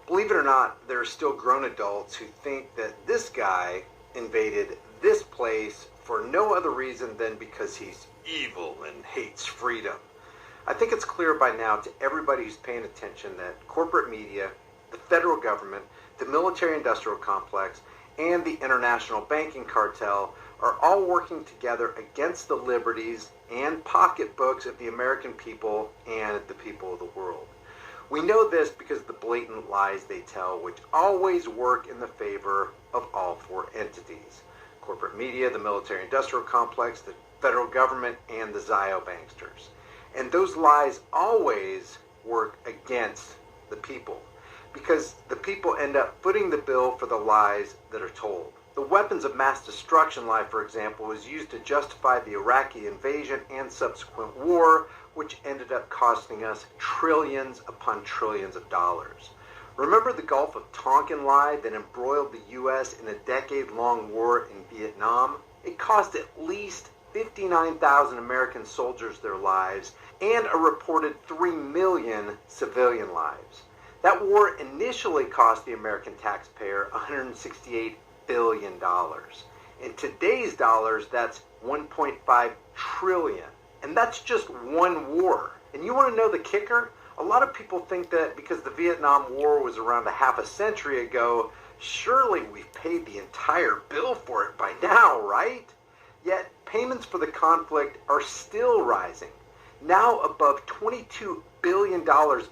Believe it or not, there are still grown adults who think that this guy invaded this place for no other reason than because he's evil and hates freedom. I think it's clear by now to everybody who's paying attention that corporate media, the federal government, the military-industrial complex, and the international banking cartel are all working together against the liberties and pocketbooks of the American people and the people of the world. We know this because of the blatant lies they tell, which always work in the favor of all four entities: corporate media, the military-industrial complex, the federal government, and the Zio banksters. And those lies always work against the people, because the people end up footing the bill for the lies that are told. The weapons of mass destruction lie, for example, was used to justify the Iraqi invasion and subsequent war, which ended up costing us trillions upon trillions of dollars. Remember the Gulf of Tonkin lie that embroiled the U.S. in a decade-long war in Vietnam? It cost at least 59,000 American soldiers their lives and a reported 3 million civilian lives. That war initially cost the American taxpayer $168 billion. In today's dollars, that's 1.5 trillion. And that's just one war. And you want to know the kicker? A lot of people think that because the Vietnam War was around a half a century ago, surely we've paid the entire bill for it by now, right? Yet payments for the conflict are still rising. Now above $22 billion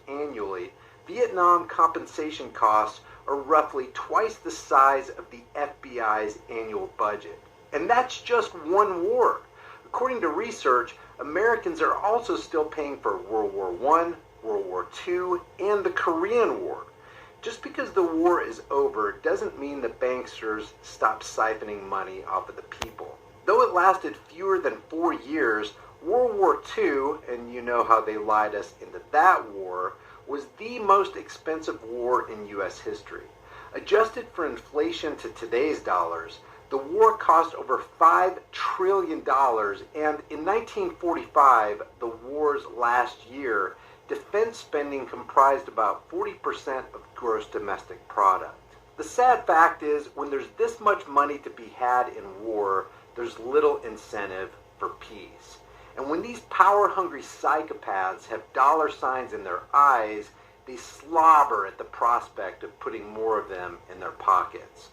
annually, Vietnam compensation costs are roughly twice the size of the FBI's annual budget. And that's just one war. According to research, Americans are also still paying for World War I, World War II, and the Korean War. Just because the war is over doesn't mean the banksters stop siphoning money off of the people. Though it lasted fewer than 4 years, World War II, and you know how they lied us into that war, was the most expensive war in U.S. history. Adjusted for inflation to today's dollars, the war cost over $5 trillion, and in 1945, the war's last year, defense spending comprised about 40% of gross domestic product. The sad fact is, when there's this much money to be had in war, there's little incentive for peace. And when these power-hungry psychopaths have dollar signs in their eyes, they slobber at the prospect of putting more of them in their pockets.